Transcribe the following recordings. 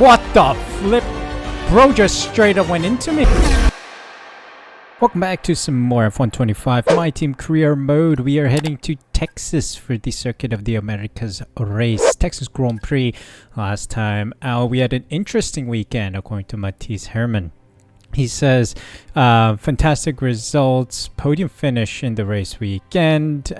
What the flip? Bro just straight up went into me. Welcome back to some more F125 My Team Career Mode. We are heading to Texas for the Circuit of the Americas race. Texas Grand Prix last time. We had an interesting weekend according to Matthias Hermann. He says, fantastic results, podium finish in the race weekend,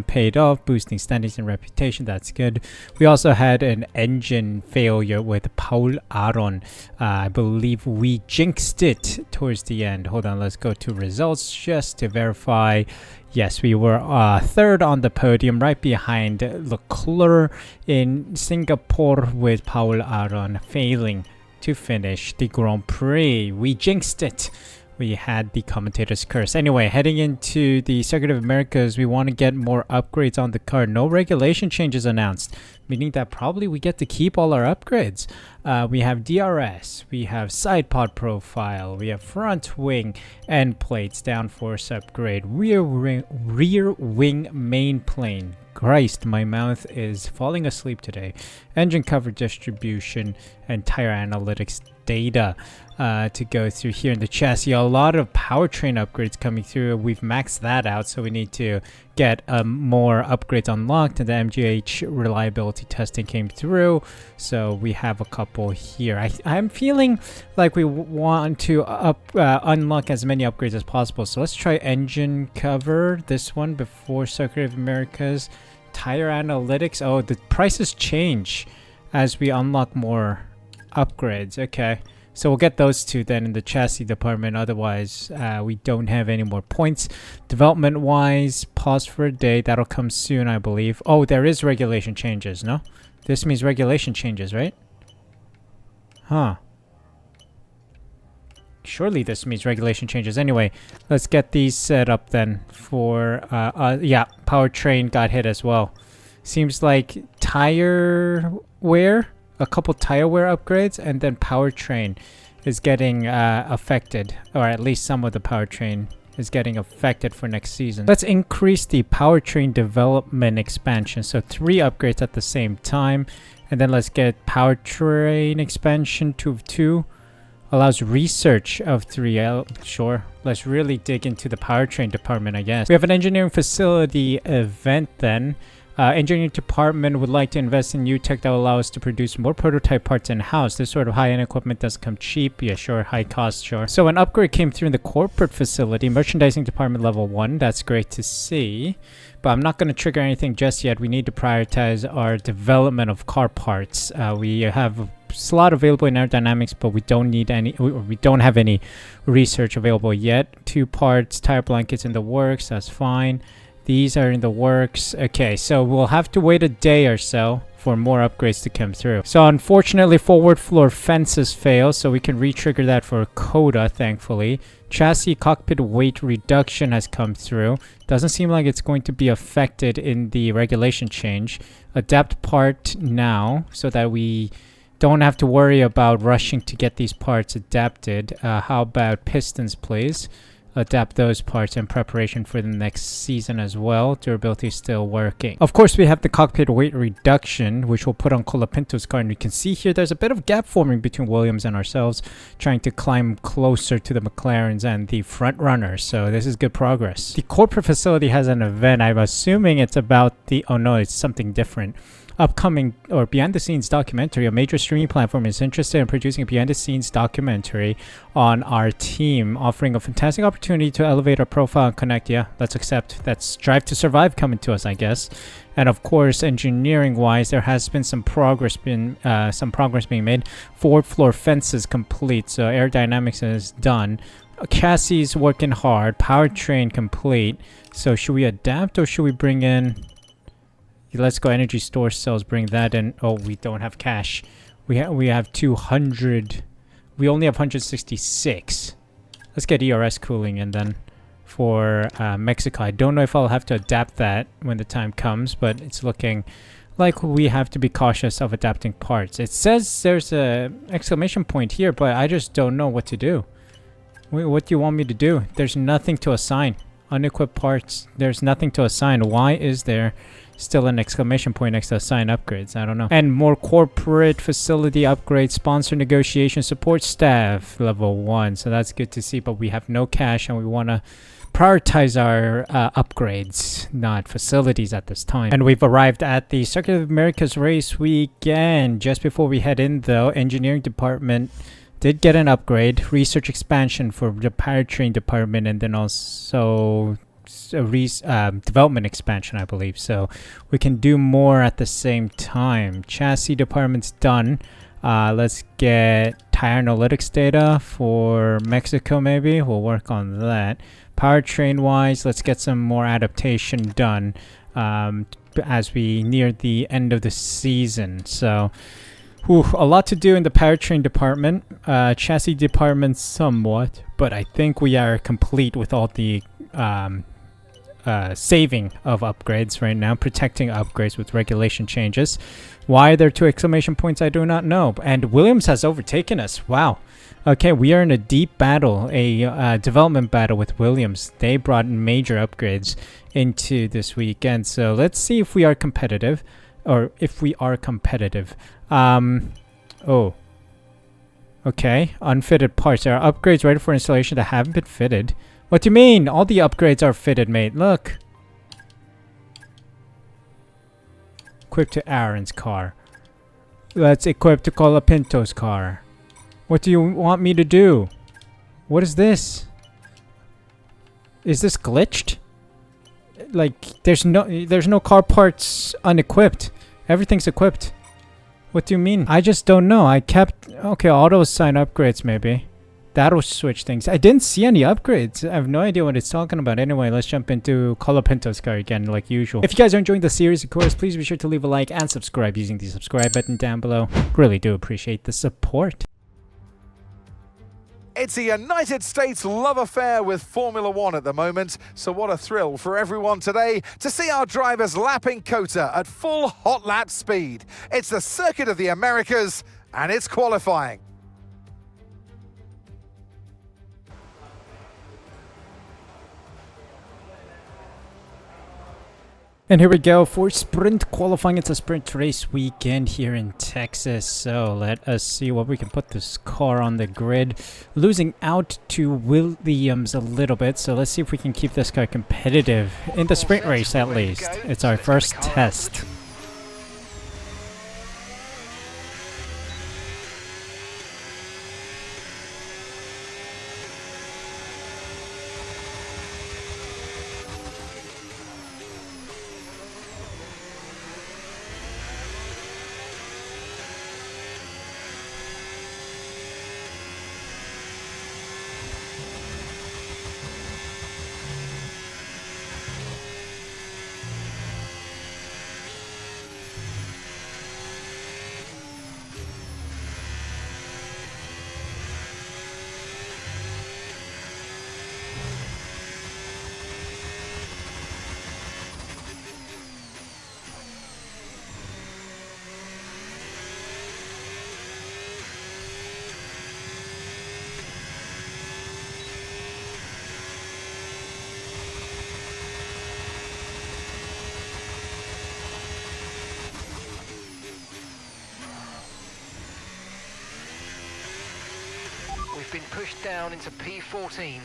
paid off, boosting standings and reputation. That's good. We also had an engine failure with Paul Aron. I believe we jinxed it towards the end. Hold on, let's go to results just to verify. Yes, we were third on the podium, right behind Leclerc in Singapore, with Paul Aron failing to finish the Grand Prix. We jinxed it. We had the commentator's curse. Anyway, heading into the Circuit of Americas, we want to get more upgrades on the car. No regulation changes announced, meaning that probably we get to keep all our upgrades. We have DRS, we have side pod profile, we have front wing end plates, downforce upgrade, rear wing main plane. Christ, my mouth is falling asleep today. Engine cover distribution and tire analytics data to go through here in the chassis. A lot of powertrain upgrades coming through. We've maxed that out, so we need to get more upgrades unlocked, and the MGH reliability testing came through, so we have a couple here. I'm feeling like we want to unlock as many upgrades as possible, so let's try engine cover, this one, before Circuit of Americas. Tire analytics, oh, the prices change as we unlock more upgrades. Okay, so we'll get those two then in the chassis department. Otherwise, we don't have any more points. Development wise, pause for a day. That'll come soon, I believe. Oh, there is regulation changes. No, this means regulation changes, right? Huh. Surely this means regulation changes. Anyway, let's get these set up then for yeah, powertrain got hit as well. Seems like tire wear, a couple tire wear upgrades, and then powertrain is getting affected, or at least some of the powertrain is getting affected for next season. Let's increase the powertrain development expansion, so 3 upgrades at the same time, and then let's get powertrain expansion to 2. Allows research of 3L. Sure. Let's really dig into the powertrain department, I guess. We have an engineering facility event then. Engineering department would like to invest in new tech that will allow us to produce more prototype parts in-house. This sort of high-end equipment doesn't come cheap. Yeah, sure. High cost, sure. So an upgrade came through in the corporate facility. Merchandising department level 1. That's great to see. But I'm not going to trigger anything just yet. We need to prioritize our development of car parts. We have a slot available in aerodynamics, but we don't need any, we don't have any research available yet. 2 parts, tire blankets in the works. That's fine. These are in the works. Okay, so we'll have to wait a day or so for more upgrades to come through. So unfortunately, forward floor fences fail, so we can re-trigger that for Coda, thankfully. Chassis cockpit weight reduction has come through. Doesn't seem like it's going to be affected in the regulation change. Adapt part now, so that we don't have to worry about rushing to get these parts adapted. How about pistons, please? Adapt those parts in preparation for the next season as well. Durability is still working. Of course, we have the cockpit weight reduction, which we'll put on Colapinto's car. And you can see here there's a bit of gap forming between Williams and ourselves, trying to climb closer to the McLarens and the front runners. So this is good progress. The corporate facility has an event. I'm assuming it's about the... Oh no, it's something different. Upcoming or behind the scenes documentary. A major streaming platform is interested in producing a behind the scenes documentary on our team, offering a fantastic opportunity to elevate our profile and connect. Yeah, let's accept. That's Drive to Survive coming to us, I guess. And of course, engineering wise, there has been some progress being made. Forward floor fences complete, so aerodynamics is done. Chassis is working hard. Powertrain complete. So should we adapt or should we bring in... Let's go energy store cells, bring that in. Oh, we don't have cash. We have 200. We only have 166. Let's get ERS cooling and then for Mexico. I don't know if I'll have to adapt that when the time comes, but it's looking like we have to be cautious of adapting parts. It says there's a exclamation point here, but I just don't know what to do. What do you want me to do? There's nothing to assign. Unequipped parts. There's nothing to assign. Why is there Still an exclamation point next to assign upgrades. I don't know. And more corporate facility upgrades, sponsor negotiation, support staff, level 1. So that's good to see, but we have no cash and we want to prioritize our upgrades, not facilities at this time. And we've arrived at the Circuit of America's race weekend. Just before we head in though, engineering department did get an upgrade, research expansion for the powertrain department, and then also development expansion, I believe. So we can do more at the same time. Chassis department's done. Let's get tire analytics data for Mexico maybe. We'll work on that. Powertrain wise, let's get some more adaptation done as we near the end of the season. So a lot to do in the powertrain department. Chassis department somewhat, but I think we are complete with all the saving of upgrades right now, protecting upgrades with regulation changes. Why are there 2 exclamation points? I do not know. And Williams has overtaken us. Wow. Okay, we are in a deep battle, a development battle with Williams. They brought major upgrades into this weekend. So let's see if we are competitive, or if we are competitive. Oh. Okay, unfitted parts. There are upgrades ready for installation that haven't been fitted. What do you mean? All the upgrades are fitted, mate. Look. Equipped to Aaron's car. Let's equip to Colapinto's car. What do you want me to do? What is this? Is this glitched? Like, there's no car parts unequipped. Everything's equipped. What do you mean? I just don't know. I kept... Okay, auto assign upgrades maybe. That'll switch things. I didn't see any upgrades. I have no idea what it's talking about. Anyway, let's jump into Colapinto's car again, like usual. If you guys are enjoying the series, of course, please be sure to leave a like and subscribe using the subscribe button down below. Really do appreciate the support. It's a United States love affair with Formula One at the moment, so what a thrill for everyone today to see our drivers lapping COTA at full hot lap speed. It's the Circuit of the Americas, and it's qualifying. And here we go for sprint qualifying. It's a sprint race weekend here in Texas. So let us see what we can put this car on the grid. Losing out to Williams a little bit. So let's see if we can keep this car competitive in the sprint race at least. It's our first test. We've been pushed down into P14.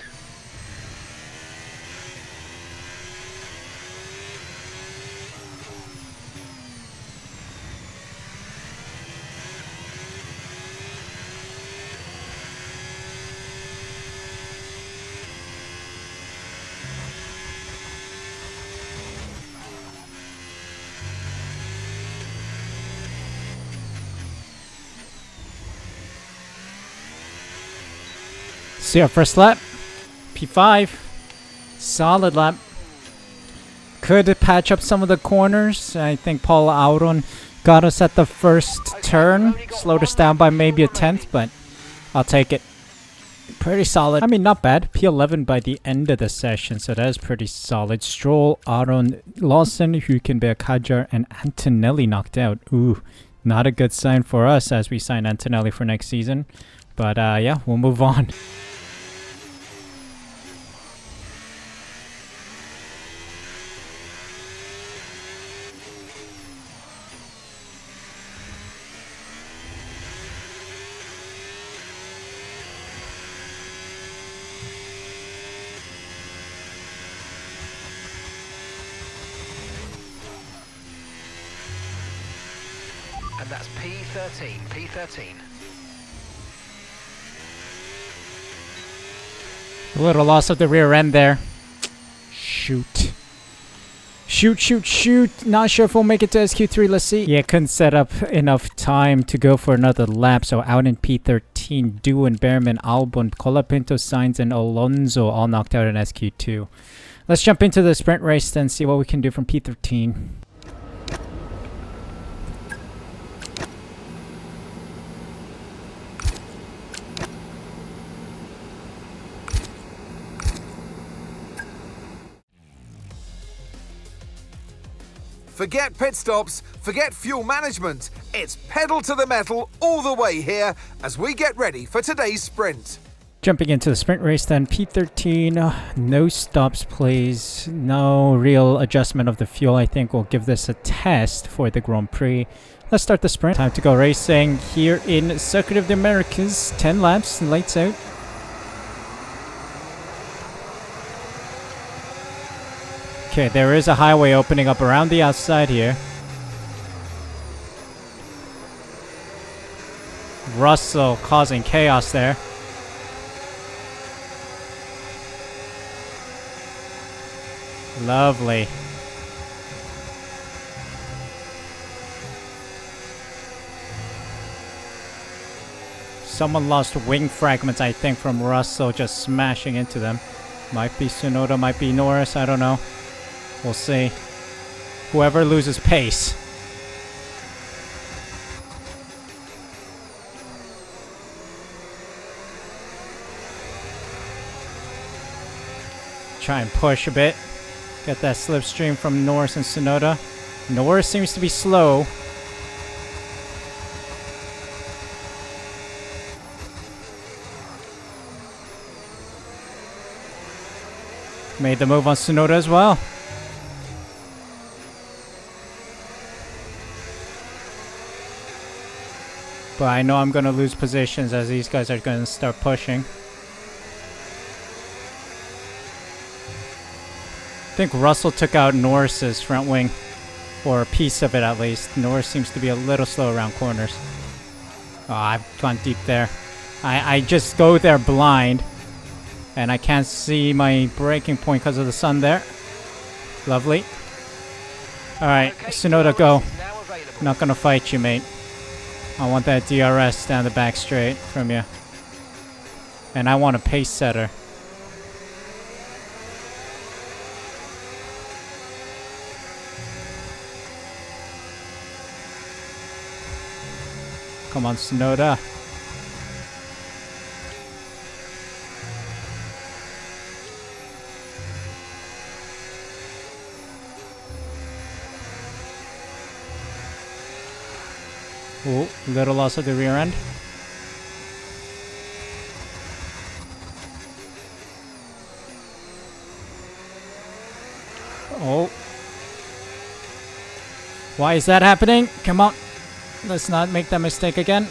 See our first lap. P5. Solid lap. Could patch up some of the corners. I think Paul Auron got us at the first turn. Slowed us down by maybe a tenth, but I'll take it. Pretty solid. I mean, not bad. P11 by the end of the session, so that is pretty solid. Stroll, Auron, Lawson, Hülkenberg, Kajar, and Antonelli knocked out. Ooh, not a good sign for us as we sign Antonelli for next season. But yeah, we'll move on. and that's P13, P13. A little loss of the rear end there. Shoot. Shoot, shoot, shoot. Not sure if we'll make it to SQ3. Let's see. Yeah, couldn't set up enough time to go for another lap. So out in P13, Du and Behrman, Albon, Colapinto, Sainz, and Alonso all knocked out in SQ2. Let's jump into the sprint race then, see what we can do from P13. Forget pit stops, forget fuel management. It's pedal to the metal all the way here as we get ready for today's sprint. Jumping into the sprint race then, P13, no stops please, no real adjustment of the fuel. I think we'll give this a test for the Grand Prix. Let's start the sprint. Time to go racing here in Circuit of the Americas. 10 laps, lights out. Okay, there is a highway opening up around the outside here. Russell causing chaos there. Lovely. Someone lost wing fragments, I think, from Russell just smashing into them. Might be Tsunoda, might be Norris, I don't know. We'll see. Whoever loses pace. Try and push a bit. Get that slipstream from Norris and Tsunoda. Norris seems to be slow. Made the move on Tsunoda as well. But I know I'm going to lose positions as these guys are going to start pushing. I think Russell took out Norris's front wing. Or a piece of it at least. Norris seems to be a little slow around corners. Oh, I've gone deep there. I just go there blind. And I can't see my braking point because of the sun there. Lovely. Alright, okay, Tsunoda, go. Not going to fight you, mate. I want that DRS down the back straight from you. And I want a pace setter. Come on, Tsunoda. Oh, little loss of the rear end. Oh. Why is that happening? Come on. Let's not make that mistake again.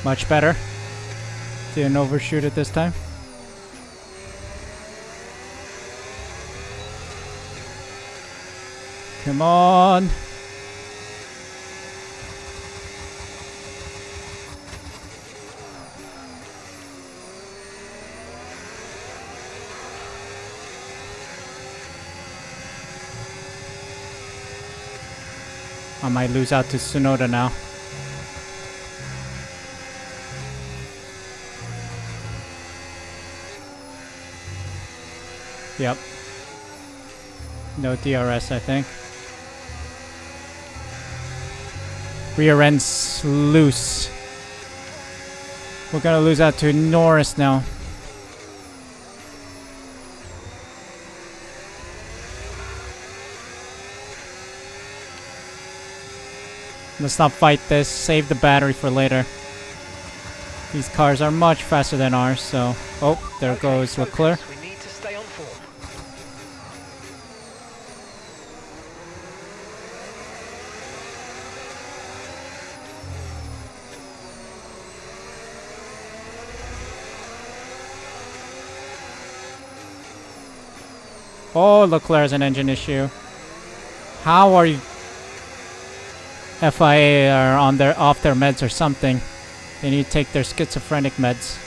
Much better. Didn't overshoot it this time. Come on. I might lose out to Tsunoda now. Yep. No DRS, I think. Rear end's loose. We're gonna lose out to Norris now. Let's not fight this. Save the battery for later. These cars are much faster than ours, so... Oh, there goes Leclerc. We need to stay on form. Oh, Leclerc has an engine issue. How are you... FIA are off their meds or something. They need to take their schizophrenic meds.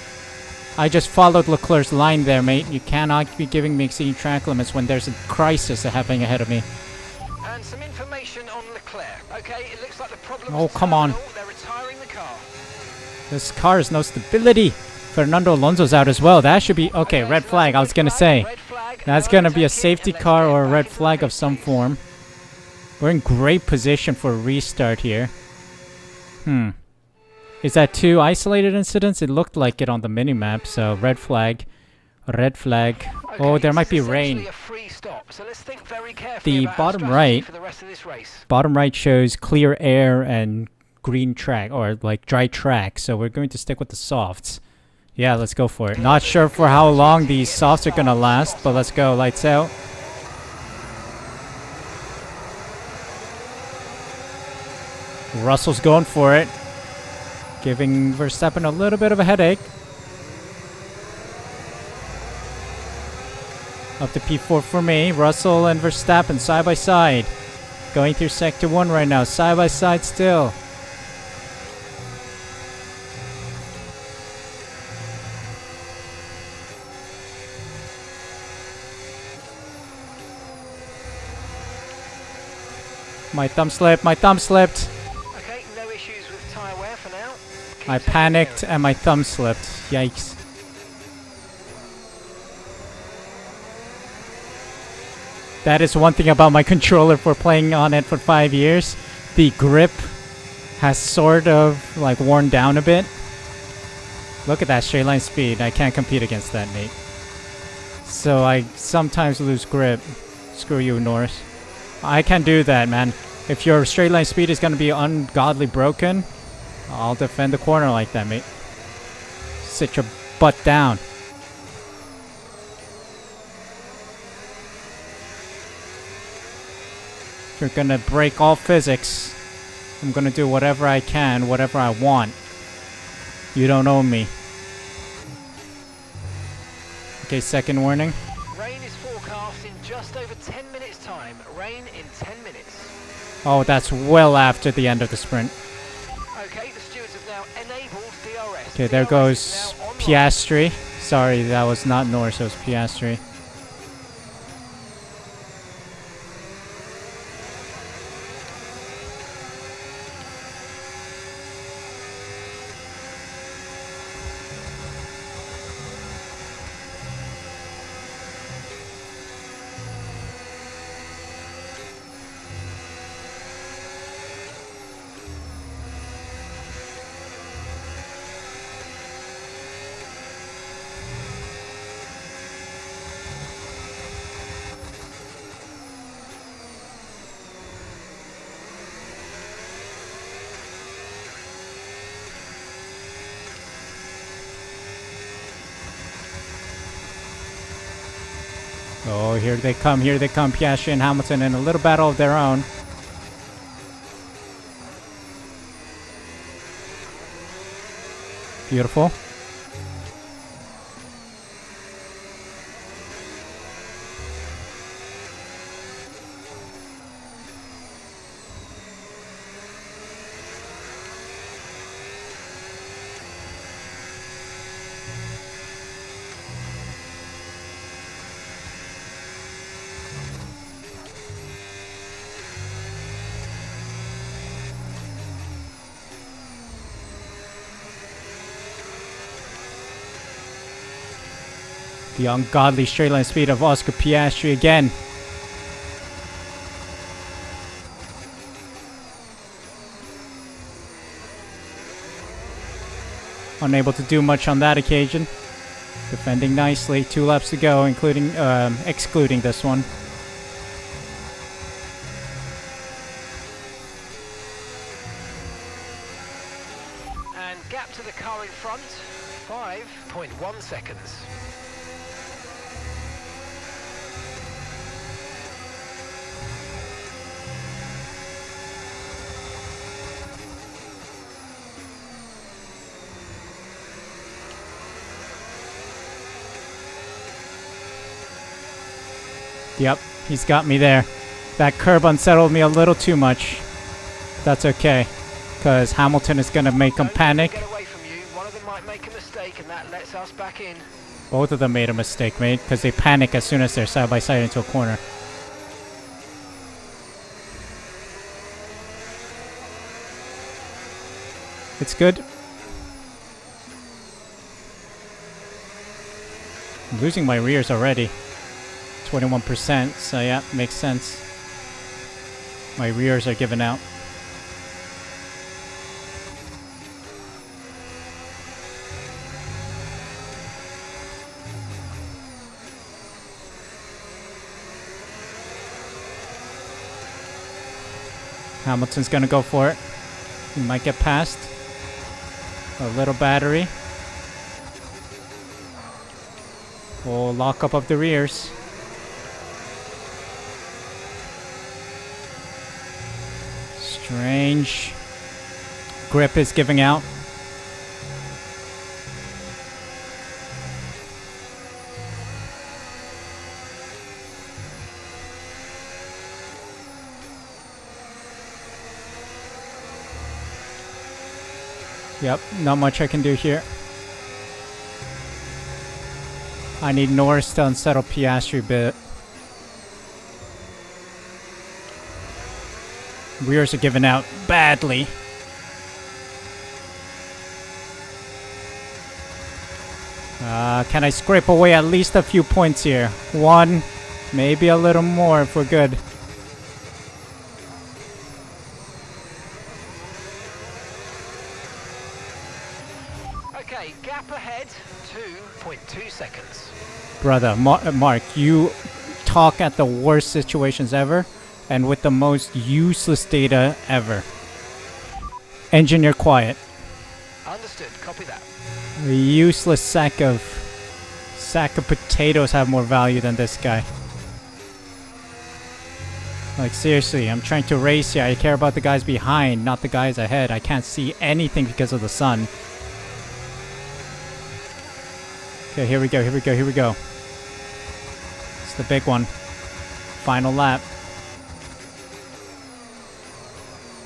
I just followed Leclerc's line there, mate. You cannot be giving me exceeding track limits when there's a crisis happening ahead of me. And some information on Leclerc. Okay, it looks like the problem Oh, is come on. terminal. They're retiring the car. This car has no stability. Fernando Alonso's out as well. That should be... Okay, red flag. I was going to say. Red flag. That's going to be a safety car or a red flag of some form. We're in great position for a restart here. Is that two isolated incidents? It looked like it on the minimap, so red flag. Red flag. Oh, there might be rain. A free stop, so let's think very carefully The about our bottom strategy right, for the rest of this race. bottom right shows clear air and green track, or like dry track, so we're going to stick with the softs. Yeah, let's go for it. Not sure for how long these softs are gonna last, but let's go. Lights out. Russell's going for it, giving Verstappen a little bit of a headache. Up to P4 for me. Russell and Verstappen side by side. Going through Sector 1 right now. Side by side still. My thumb slipped. My thumb slipped. Okay, no issues with tyre wear for now. Keep I taking panicked care. and my thumb slipped. Yikes. That is one thing about my controller for playing on it for 5 years. The grip has sort of like worn down a bit. Look at that straight line speed. I can't compete against that, mate. So I sometimes lose grip. Screw you, Norris. I can do that, man. If your straight line speed is going to be ungodly broken, I'll defend the corner like that, mate. Sit your butt down. If you're going to break all physics, I'm going to do whatever I can, whatever I want. You don't own me. Okay, second warning. Rain is forecast in just over 10 minutes' time. Rain in 10 minutes. Oh, that's well after the end of the sprint. Okay, the stewards have now enabled DRS. Okay, there DRS goes is now online. Piastri. Sorry, that was not Norris, it was Piastri. Oh, here they come, Piastri and Hamilton in a little battle of their own. Beautiful. The ungodly straight line speed of Oscar Piastri again. Unable to do much on that occasion. Defending nicely. 2 laps to go, including excluding this one. And gap to the car in front, 5.1 seconds. Yep, he's got me there. That curb unsettled me a little too much. That's okay, because Hamilton is going to make him panic. Get away from you. One of them might make a mistake, and that lets us back in. Both of them made a mistake, mate, because they panic as soon as they're side by side into a corner. It's good. I'm losing my rears already. 21%, so yeah, makes sense. My rears are giving out. Hamilton's gonna go for it. He might get past. A little battery. We'll lock up of the rears. Strange. Grip is giving out. Yep, not much I can do here. I need Norris to unsettle Piastri a bit. Rears are giving out badly. Can I scrape away at least a few points here? One, maybe a little more if we're good. Okay, gap ahead, 2.2 seconds. Brother, Mark, you talk at the worst situations ever and with the most useless data ever. Engineer quiet. Understood, copy that. A useless sack of potatoes have more value than this guy. Like seriously, I'm trying to race here. I care about the guys behind, not the guys ahead. I can't see anything because of the sun. Okay, here we go, here we go, here we go. It's the big one. Final lap.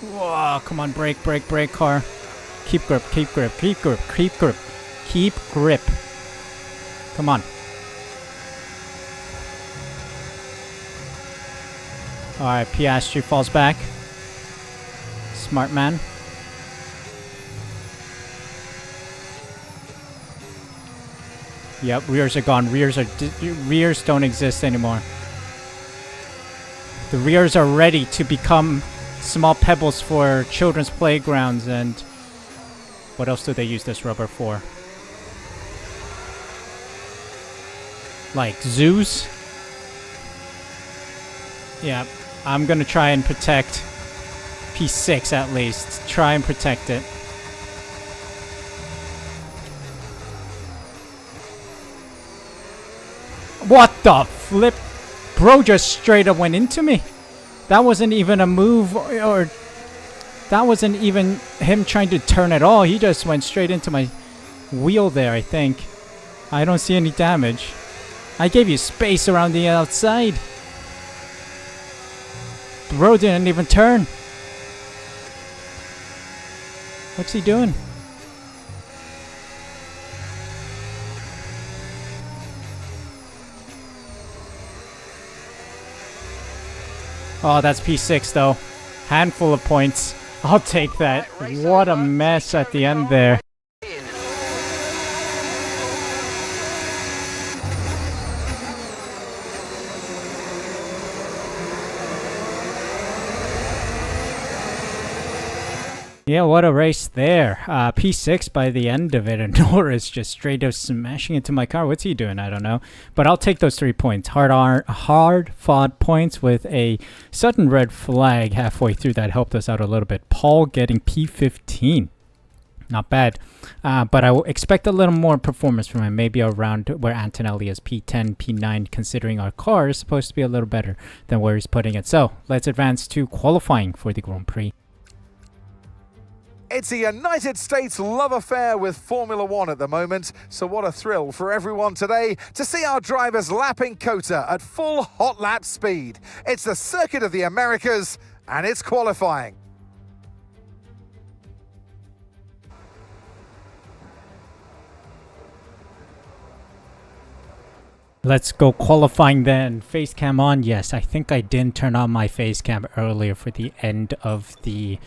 Whoa, come on, brake, brake, brake, car. Keep grip, keep grip, keep grip, keep grip. Keep grip. Come on. Alright, Piastri falls back. Smart man. Yep, rears are gone. Rears don't exist anymore. The rears are ready to become small pebbles for children's playgrounds. And what else do they use this rubber for? Like zoos? Yeah, I'm gonna try and protect P6 at least. Try and protect it. What the flip? Bro just straight up went into me. That wasn't even a move or that wasn't even him trying to turn at all. He just went straight into my wheel there, I think. I don't see any damage. I gave you space around the outside. Bro didn't even turn. What's he doing? Oh, that's P6 though. Handful of points. I'll take that. What a mess at the end there. Yeah, what a race there. P6 by the end of it, and Norris just straight up smashing into my car. What's he doing? I don't know. But I'll take those 3 points. Hard-fought points with a sudden red flag halfway through that helped us out a little bit. Paul getting P15. not bad. But I will expect a little more performance from him, maybe around where Antonelli is, P10, P9, considering our car is supposed to be a little better than where he's putting it. So let's advance to qualifying for the Grand Prix. It's a United States love affair with Formula One at the moment, so what a thrill for everyone today to see our drivers lapping COTA at full hot lap speed. It's the Circuit of the Americas, and it's qualifying. Let's go qualifying then. Face cam on. Yes, I think I didn't turn on my face cam earlier for the end of the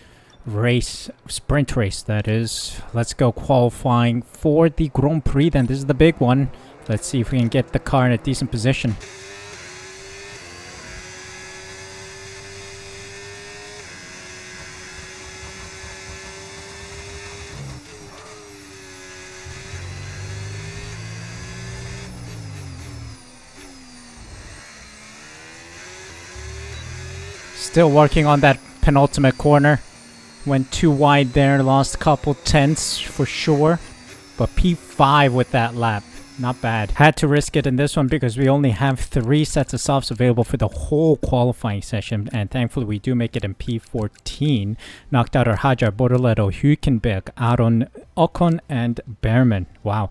race, sprint race that is. Let's go qualifying for the Grand Prix then. This is the big one. Let's see if we can get the car in a decent position. Still working on that penultimate corner. Went too wide there, lost a couple tenths for sure. But P5 with that lap. Not bad. Had to risk it in this one because we only have 3 sets of softs available for the whole qualifying session. And thankfully we do make it in P14. Knocked out our Hajar, Bortoleto, Hülkenberg, Aron, Ocon, and Behrman. Wow.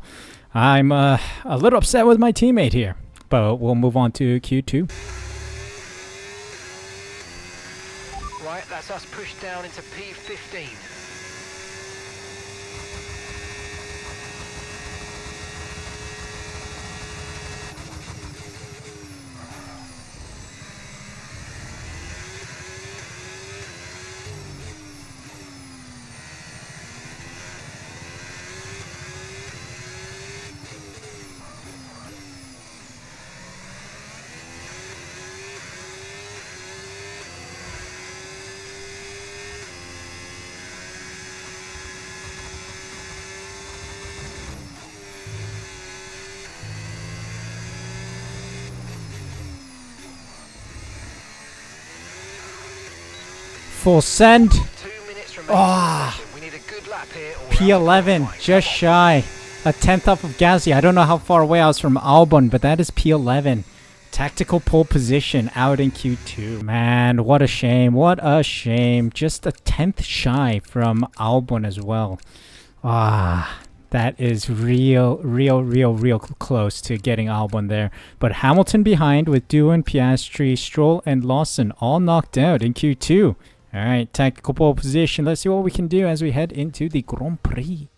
I'm a little upset with my teammate here. But we'll move on to Q2. Right, that's us pushed down into P15. Full send. 2 minutes remaining. Ah. We need a good lap here. P11, just shy. A tenth off of Gasly. I don't know how far away I was from Albon, but that is P11. Tactical pole position out in Q2. Man, what a shame. What a shame. Just a tenth shy from Albon as well. That is real close to getting Albon there. But Hamilton behind with Doohan, Piastri, Stroll, and Lawson all knocked out in Q2. Alright, tactical pole position. Let's see what we can do as we head into the Grand Prix.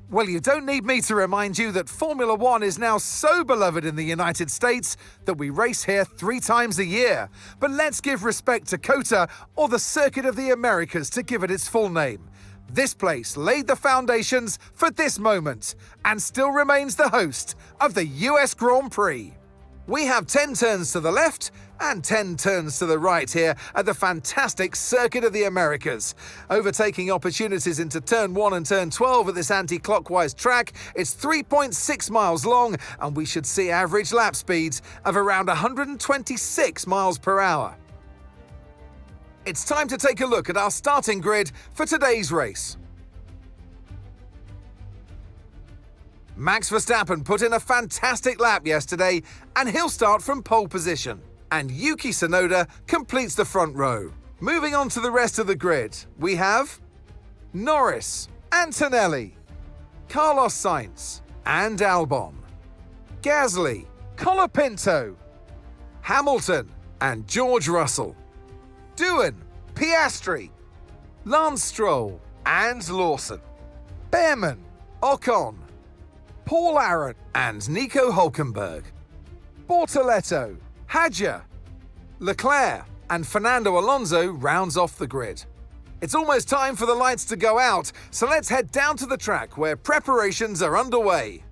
Well, you don't need me to remind you that Formula One is now so beloved in the United States that we race here 3 times a year. But let's give respect to COTA, or the Circuit of the Americas, to give it its full name. This place laid the foundations for this moment and still remains the host of the US Grand Prix. We have 10 turns to the left and 10 turns to the right here at the fantastic Circuit of the Americas. Overtaking opportunities into turn 1 and turn 12 at this anti-clockwise track. It's 3.6 miles long and we should see average lap speeds of around 126 miles per hour. It's time to take a look at our starting grid for today's race. Max Verstappen put in a fantastic lap yesterday and he'll start from pole position. And Yuki Tsunoda completes the front row. Moving on to the rest of the grid, we have Norris, Antonelli, Carlos Sainz and Albon, Gasly, Colapinto, Hamilton and George Russell, Doohan, Piastri, Lance Stroll and Lawson, Behrman, Ocon, Paul Aron and Nico Hülkenberg, Bortoleto, Hajar, Leclerc and Fernando Alonso rounds off the grid. It's almost time for the lights to go out, so let's head down to the track where preparations are underway.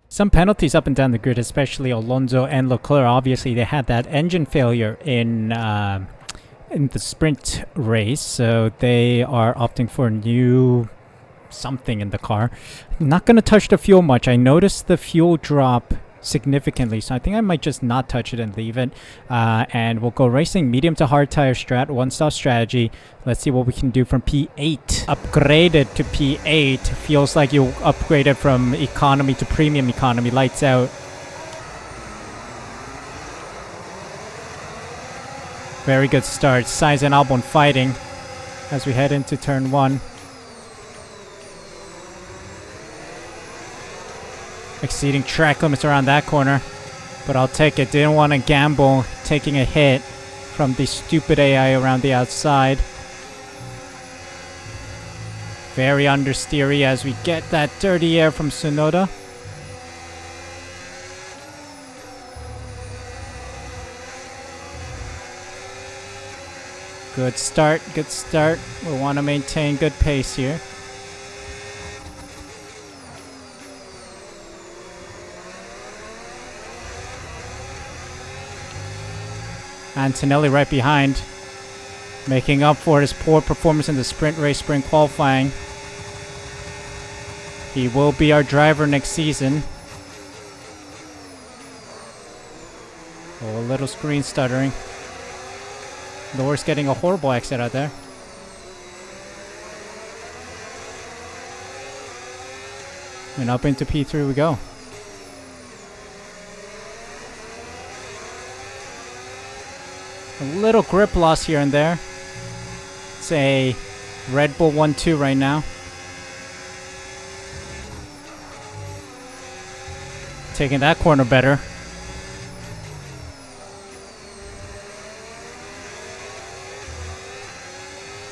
Some penalties up and down the grid, especially Alonso and Leclerc. Obviously, they had that engine failure in the sprint race, so they are opting for a new something in the car. Not going to touch the fuel much. I noticed the fuel drop significantly. So I think I might just not touch it and leave it. And we'll go racing medium to hard tire strat, one-stop strategy. Let's see what we can do from P8. Upgraded to P8. Feels like you upgraded from economy to premium economy. Lights out. Very good start. Sainz and Albon fighting as we head into turn 1. Exceeding track limits around that corner, but I'll take it. Didn't want to gamble taking a hit from the stupid AI around the outside. Very understeery as we get that dirty air from Tsunoda. Good start, good start. We want to maintain good pace here. Antonelli right behind, making up for his poor performance in the sprint race, sprint qualifying. He will be our driver next season. Oh, a little screen stuttering. Norris getting a horrible exit out there. And up into P3 we go. A little grip loss here and there. It's a Red Bull 1-2 right now. Taking that corner better.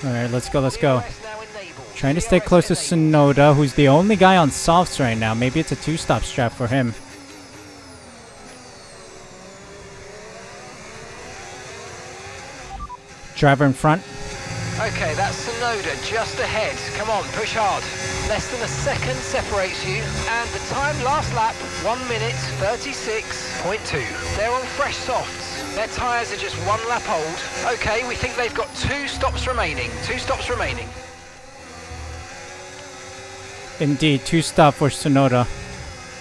Alright, let's go, let's go. Trying to stay close to Tsunoda, who's the only guy on softs right now. Maybe it's a 2-stop strap for him. Driver in front. Okay, that's Tsunoda just ahead. Come on, push hard. Less than a second separates you, and the time last lap, 1 minute 36.2. They're on fresh softs. Their tyres are just 1 lap old. Okay, we think they've got 2 stops remaining. 2 stops remaining. Indeed, 2-stop for Tsunoda.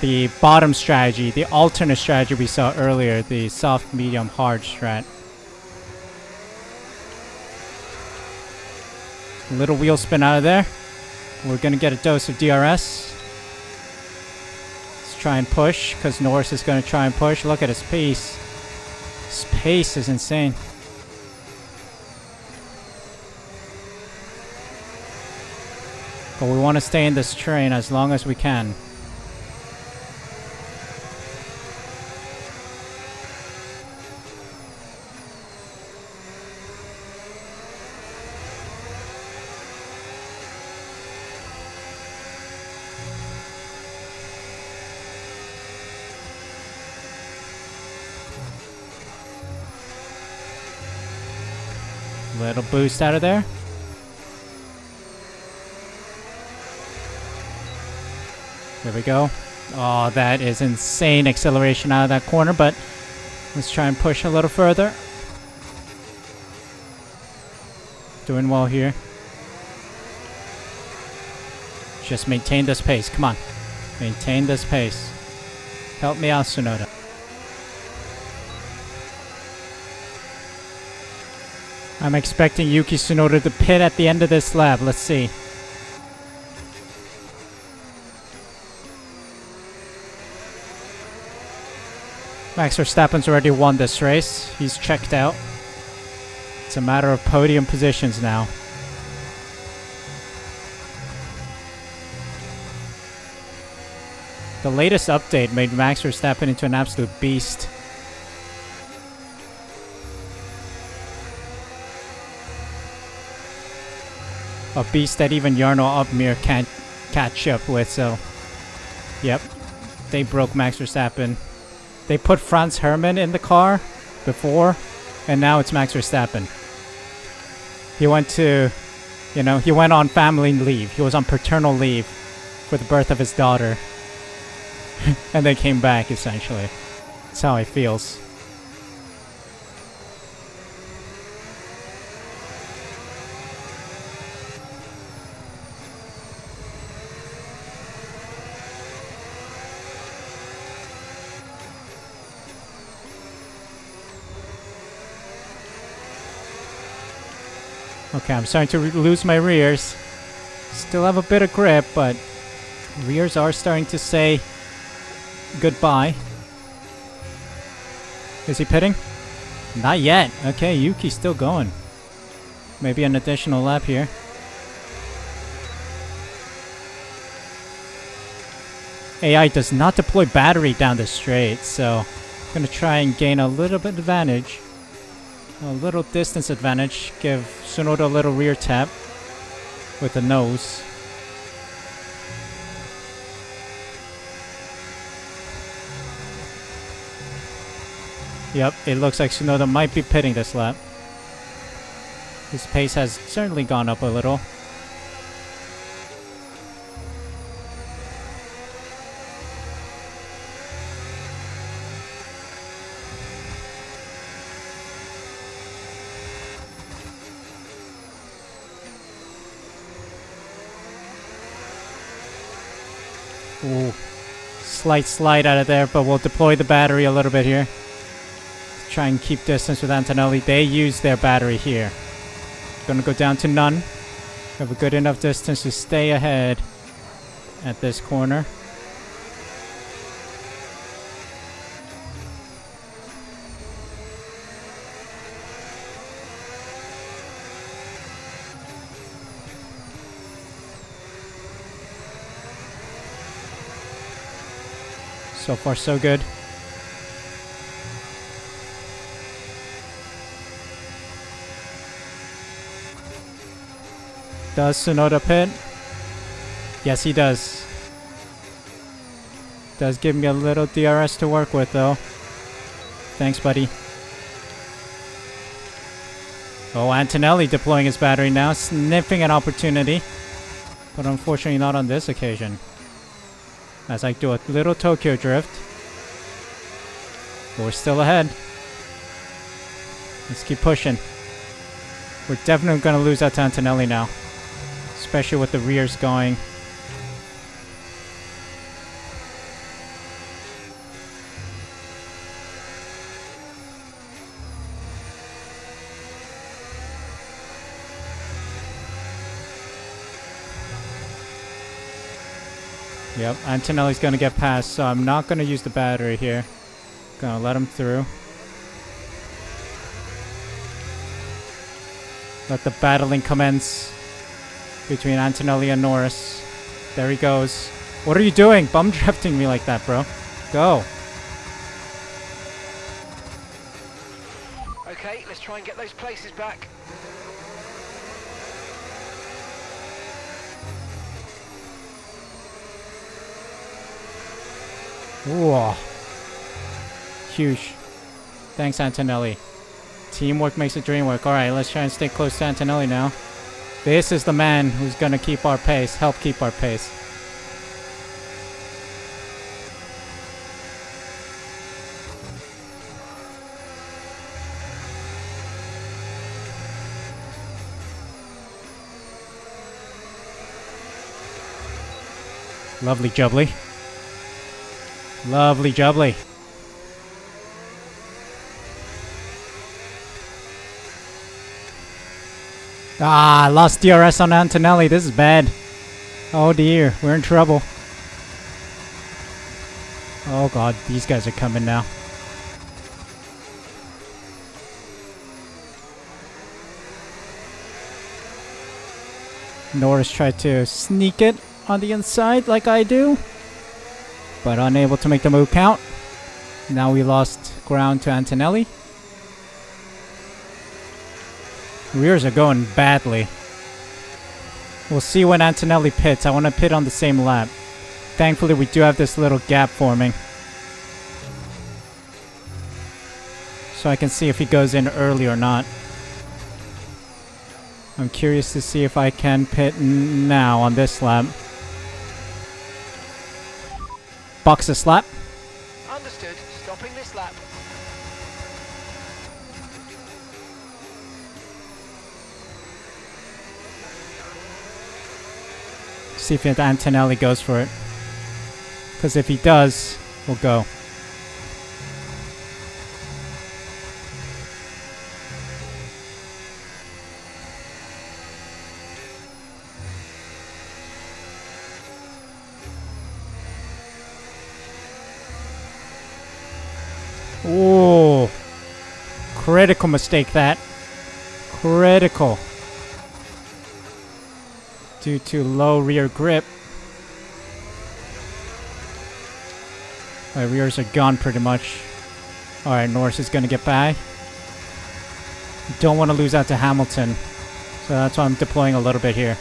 The bottom strategy, the alternate strategy we saw earlier, the soft, medium, hard strat. Little wheel spin out of there. We're going to get a dose of DRS. Let's try and push, because Norris is going to try and push. Look at his pace. His pace is insane. But we want to stay in this train as long as we can. Little boost out of there. There we go. Oh, that is insane acceleration out of that corner, but let's try and push a little further. Doing well here. Just maintain this pace. Come on. Maintain this pace. Help me out, Tsunoda. I'm expecting Yuki Tsunoda to pit at the end of this lap. Let's see. Max Verstappen's already won this race. He's checked out. It's a matter of podium positions now. The latest update made Max Verstappen into an absolute beast. A beast that even Jarno Opmeer can't catch up with, so... Yep. They broke Max Verstappen. They put Franz Herrmann in the car before, and now it's Max Verstappen. He went to... You know, he went on family leave. He was on paternal leave for the birth of his daughter. And then came back, essentially. That's how it feels. Okay, I'm starting to lose my rears. Still have a bit of grip, but rears are starting to say goodbye. Is he pitting? Not yet. Okay, Yuki's still going. Maybe an additional lap here. AI does not deploy battery down the straight, so I'm gonna try and gain a little bit advantage. A little distance advantage. Give Tsunoda a little rear tap with the nose. Yep, it looks like Tsunoda might be pitting this lap. His pace has certainly gone up a little. Ooh, slight slide out of there, but we'll deploy the battery a little bit here. Try and keep distance with Antonelli. They use their battery here. Gonna go down to none. Have a good enough distance to stay ahead at this corner. So far, so good. Does Tsunoda pit? Yes, he does. Does give me a little DRS to work with, though. Thanks, buddy. Oh, Antonelli deploying his battery now, sniffing an opportunity. But unfortunately not on this occasion. As I do a little Tokyo drift. But we're still ahead. Let's keep pushing. We're definitely going to lose out to Antonelli now. Especially with the rears going. Yep, Antonelli's going to get past, so I'm not going to use the battery here. Gonna let him through. Let the battling commence between Antonelli and Norris. There he goes. What are you doing? Bum drifting me like that, bro. Go. Okay, let's try and get those places back. Whoa. Huge. Thanks, Antonelli. Teamwork makes the dream work. Alright, let's try and stay close to Antonelli now. This is the man who's gonna keep our pace, help keep our pace. Lovely jubbly. Lovely jubbly. Ah, lost DRS on Antonelli. This is bad. Oh dear, we're in trouble. Oh god, these guys are coming now. Norris tried to sneak it on the inside like I do, but unable to make the move count. Now we lost ground to Antonelli. Rears are going badly. We'll see when Antonelli pits. I want to pit on the same lap. Thankfully, we do have this little gap forming. So I can see if he goes in early or not. I'm curious to see if I can pit now on this lap. Box a slap. Understood. Stopping this lap. See if Antonelli goes for it. Because if he does, we'll go. Critical mistake that. Critical. Due to low rear grip. My rears are gone pretty much. Alright, Norris is gonna get by. Don't want to lose out to Hamilton. So that's why I'm deploying a little bit here.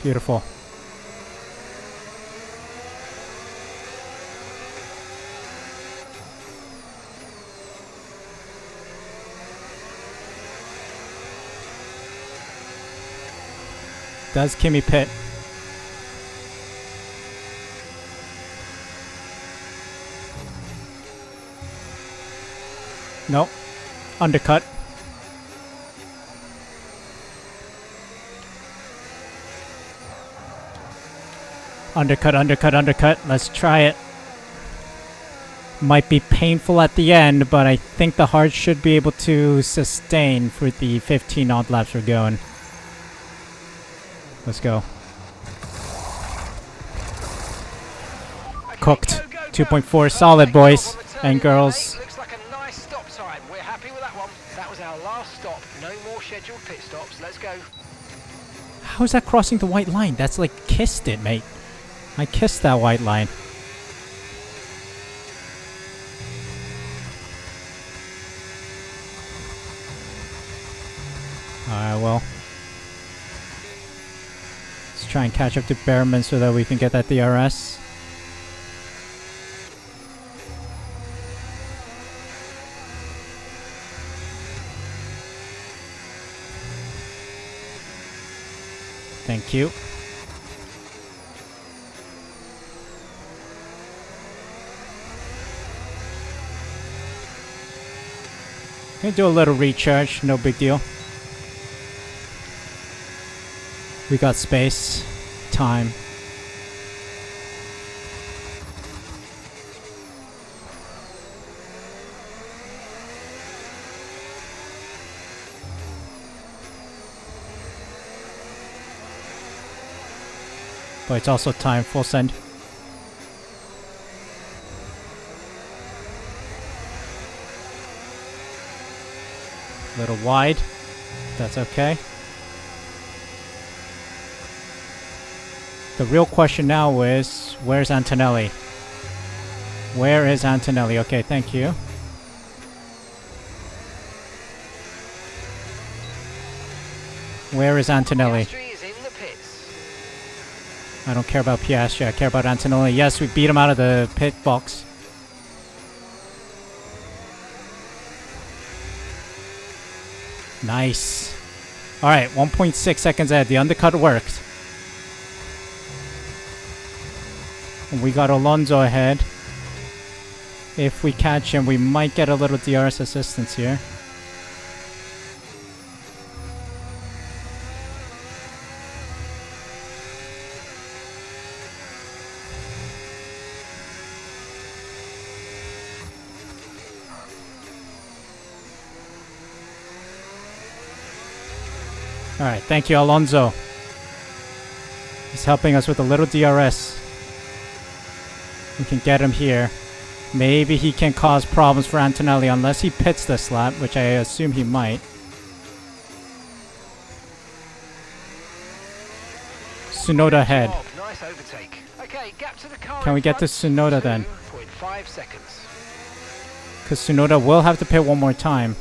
Beautiful. Does Kimmy pit? Nope. Undercut. Undercut, undercut, undercut. Let's try it. Might be painful at the end, but I think the heart should be able to sustain for the 15 odd laps we're going. Let's go. Cooked. 2.4 solid, boys and girls. Looks like a nice stop time. We're happy with that one. That was our last stop. No more scheduled pit stops. Let's go. How is that crossing the white line? That's like kissed it, mate. I kissed that white line. Alright, well. Let's try and catch up to Behrman so that we can get that DRS. Thank you. Gonna do a little recharge, no big deal. We got space, time. But it's also time, full send. A little wide, that's okay. The real question now is, where's Antonelli? Where is Antonelli? Okay, thank you. Where is Antonelli? I don't care about Piastri, I care about Antonelli. Yes, we beat him out of the pit box. Nice. Alright, 1.6 seconds ahead. The undercut worked. And we got Alonso ahead. If we catch him, we might get a little DRS assistance here. Alright, thank you, Alonso. He's helping us with a little DRS. We can get him here. Maybe he can cause problems for Antonelli unless he pits this lap, which I assume he might. Tsunoda ahead. Nice overtake. Okay, gap to the car. Can we get to Tsunoda then? 2.5 seconds. Because Tsunoda will have to pit one more time.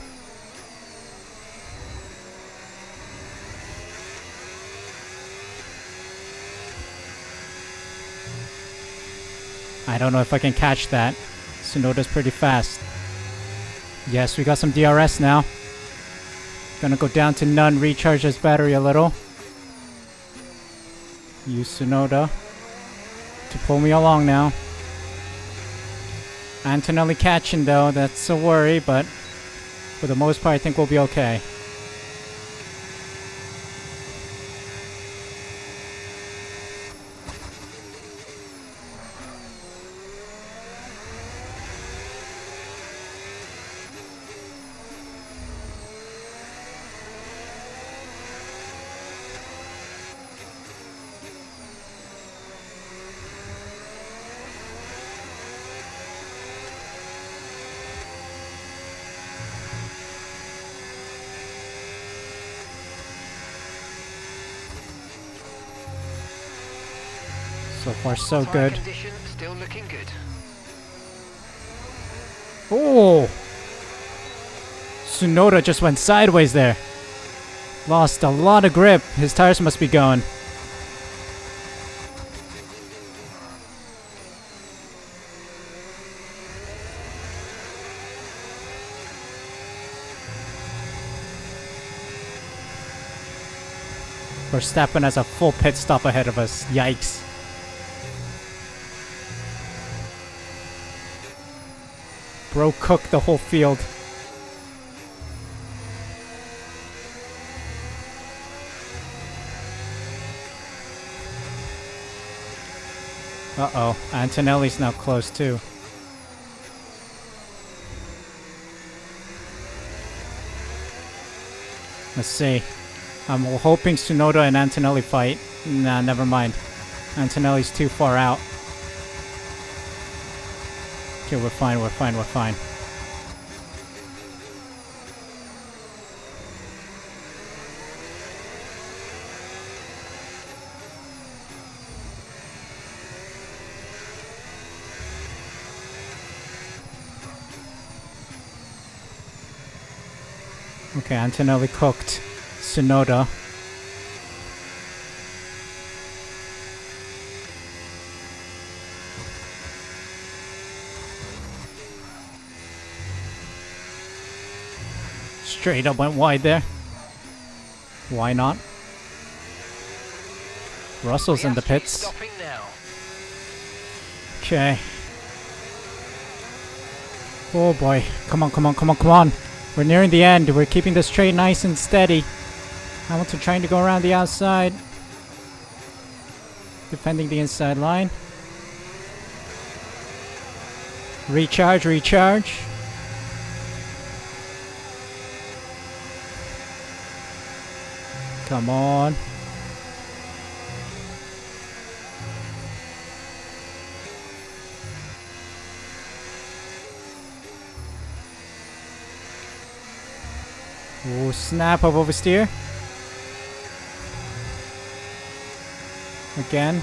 I don't know if I can catch that. Tsunoda's pretty fast. Yes, we got some DRS now. Gonna go down to none, recharge his battery a little. Use Tsunoda to pull me along now. Antonelli catching though, that's a worry, but for the most part I think we'll be okay. So far, so Tyre good. condition still looking good. Oh! Tsunoda just went sideways there. Lost a lot of grip. His tires must be going. Verstappen has a full pit stop ahead of us. Yikes. Bro cooked the whole field. Uh-oh. Antonelli's now close too. Let's see. I'm hoping Tsunoda and Antonelli fight. Nah, never mind. Antonelli's too far out. Okay, we're fine, we're fine, we're fine. Okay, Antonelli cooked Tsunoda. Straight up went wide there. Why not? Russell's in the pits. Stopping now. Okay. Oh boy. Come on, come on, come on, come on. We're nearing the end. We're keeping the straight nice and steady. Hamilton trying to go around the outside. Defending the inside line. Recharge, recharge. Come on. Oh, snap of oversteer. Again.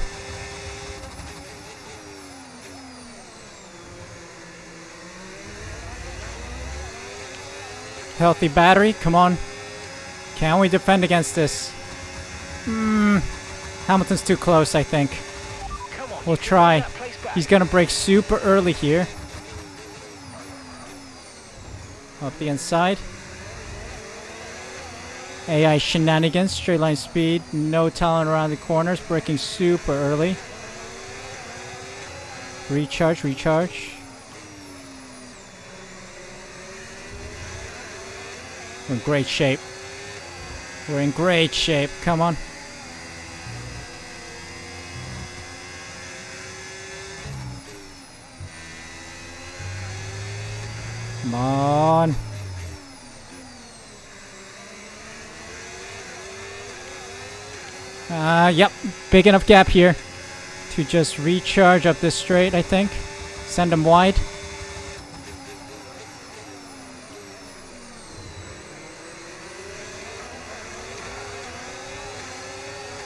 Healthy battery, come on. Can we defend against this? Hamilton's too close, I think. Come on, We'll you can try. hold that place back. He's gonna brake super early here. Up the inside. AI shenanigans, straight line speed, no talent around the corners, braking super early. Recharge, recharge. We're in great shape. We're in great shape. Come on. Come on. Yep. Big enough gap here to just recharge up this straight, I think. Send him wide.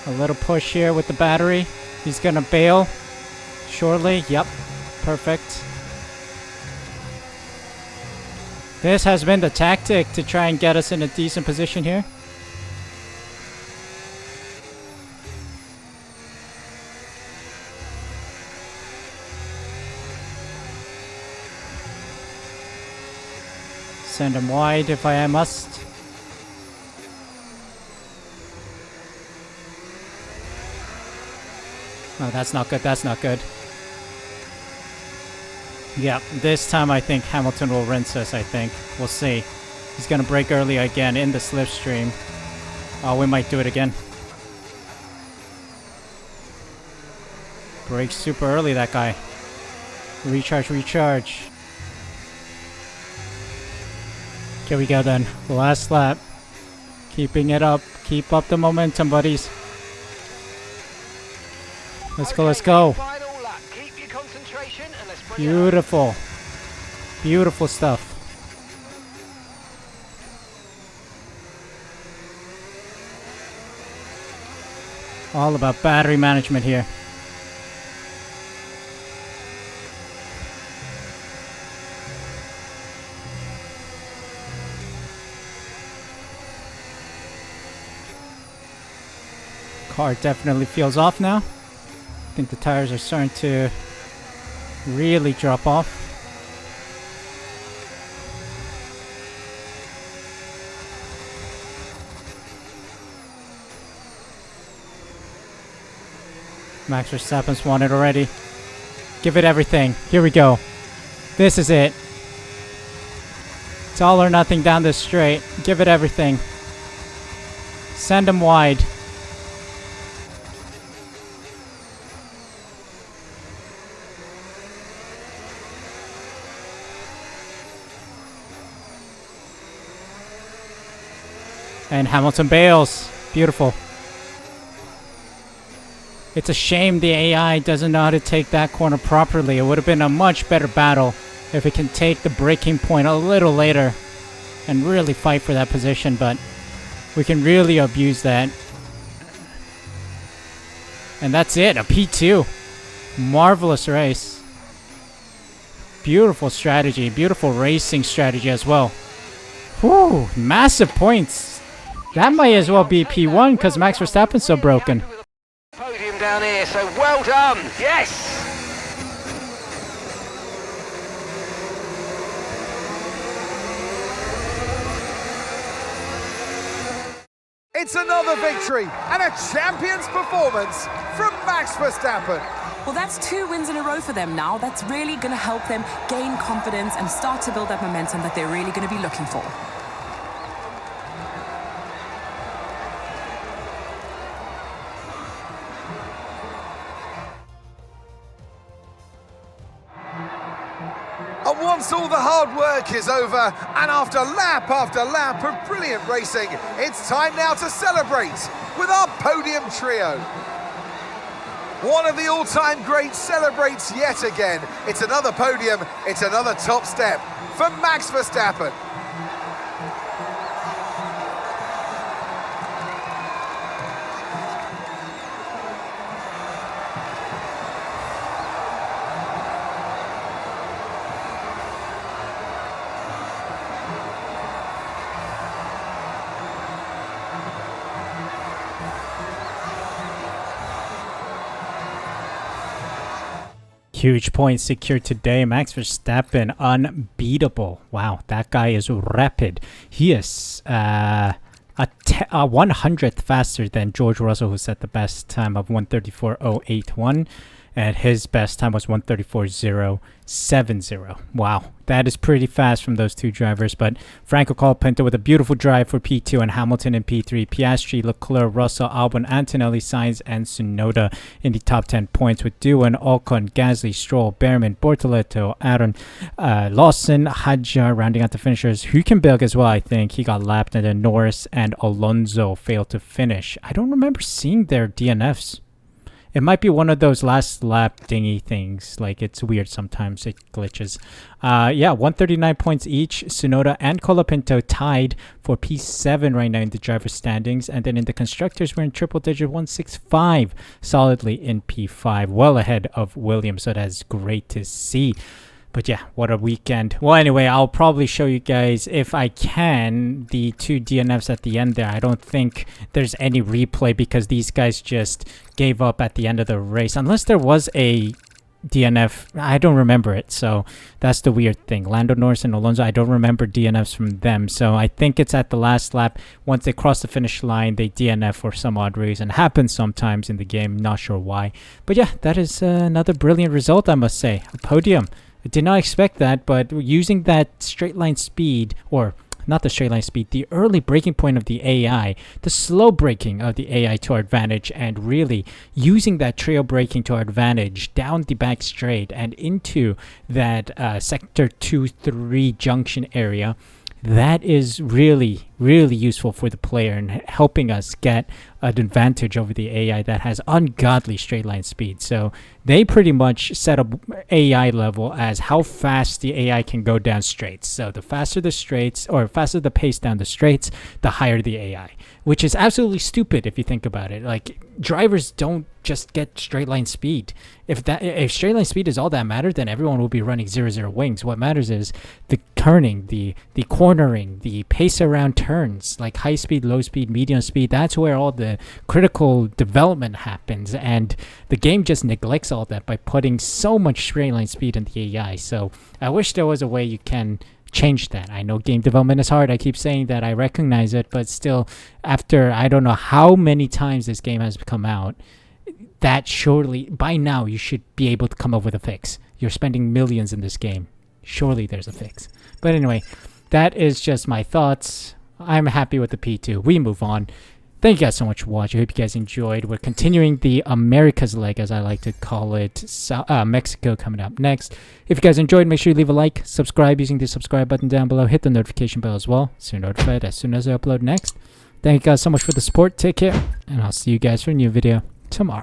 A little push here with the battery. He's gonna bail shortly. Yep. Perfect. This has been the tactic to try and get us in a decent position here. Send him wide if I must. Oh, that's not good. That's not good. Yeah, this time I think Hamilton will rinse us, I think. We'll see. He's going to brake early again in the slipstream. Oh, we might do it again. Brake super early, that guy. Recharge, recharge. Here we go then. Last lap. Keeping it up. Keep up the momentum, buddies. Let's go, let's go. Final lap. Keep your concentration and let's bring Beautiful. Beautiful stuff. All about battery management here. Car definitely feels off now. I think the tires are starting to really drop off. Max Verstappen's won it already. Give it everything. Here we go. This is it. It's all or nothing down this straight. Give it everything. Send him wide. And Hamilton bails. Beautiful. It's a shame the AI doesn't know how to take that corner properly. It would have been a much better battle if it can take the braking point a little later and really fight for that position, but we can really abuse that. And that's it, a P2. Marvelous race. Beautiful strategy, beautiful racing strategy as well. Whew, massive points. That might as well be P1 because Max Verstappen's so broken. Podium down here, so well done. Yes. It's another victory and a champion's performance from Max Verstappen. Well, that's 2 wins in a row for them now. That's really going to help them gain confidence and start to build that momentum that they're really going to be looking for. And once all the hard work is over, and after lap of brilliant racing, it's time now to celebrate with our podium trio. One of the all-time greats celebrates yet again. It's another podium, it's another top step for Max Verstappen. Huge points secured today. Max Verstappen, unbeatable. Wow, that guy is rapid. He is a 100th faster than George Russell, who set the best time of 1:34.081. And his best time was 1:34.070. Wow, that is pretty fast from those two drivers. But Franco Colapinto with a beautiful drive for P2, and Hamilton in P3. Piastri, Leclerc, Russell, Albon, Antonelli, Sainz, and Tsunoda in the top 10 points, with Doohan, Ocon, Gasly, Stroll, Behrman, Bortoleto, Aaron, Lawson, Hadjar rounding out the finishers. Hülkenberg as well, I think. He got lapped, and then Norris and Alonso failed to finish. I don't remember seeing their DNFs. It might be one of those last lap dingy things. Like, it's weird sometimes. It glitches. 139 points each. Tsunoda and Colapinto tied for P7 right now in the driver's standings. And then in the constructors, we're in triple digit 165. Solidly in P5. Well ahead of Williams. So that's great to see. But yeah, what a weekend. Well, anyway, I'll probably show you guys, if I can, the 2 DNFs at the end there. I don't think there's any replay because these guys just gave up at the end of the race. Unless there was a DNF. I don't remember it. So that's the weird thing. Lando Norris and Alonso, I don't remember DNFs from them. So I think it's at the last lap. Once they cross the finish line, they DNF for some odd reason. Happens sometimes in the game. Not sure why. But yeah, that is another brilliant result, I must say. A podium. I did not expect that, but using that straight line speed, or not the straight line speed, the early braking point of the AI, the slow braking of the AI to our advantage, and really using that trail braking to our advantage down the back straight and into that sector 2-3 junction area. That is really, really useful for the player and helping us get an advantage over the AI that has ungodly straight line speed. So they pretty much set up AI level as how fast the AI can go down straights. So the faster the straights, or faster the pace down the straights, the higher the AI, which is absolutely stupid if you think about it. Like, drivers don't just get straight line speed. If straight line speed is all that matters, then everyone will be running 0-0 wings. What matters is the turning, the cornering, the pace around turns, like high speed, low speed, medium speed. That's where all the critical development happens, and the game just neglects all that by putting so much straight line speed in the AI. So I wish there was a way you can change that. I know game development is hard. I keep saying that. I recognize it, but still, after I don't know how many times this game has come out, that surely by now you should be able to come up with a fix. You're spending millions in this game. Surely there's a fix. But anyway, that is just my thoughts. I'm happy with the P2. We move on. Thank you guys so much for watching. I hope you guys enjoyed. We're continuing the America's leg, as I like to call it. Mexico coming up next. If you guys enjoyed, make sure you leave a like, subscribe using the subscribe button down below. Hit the notification bell as well, so you're notified as soon as I upload next. Thank you guys so much for the support. Take care, and I'll see you guys for a new video tomorrow.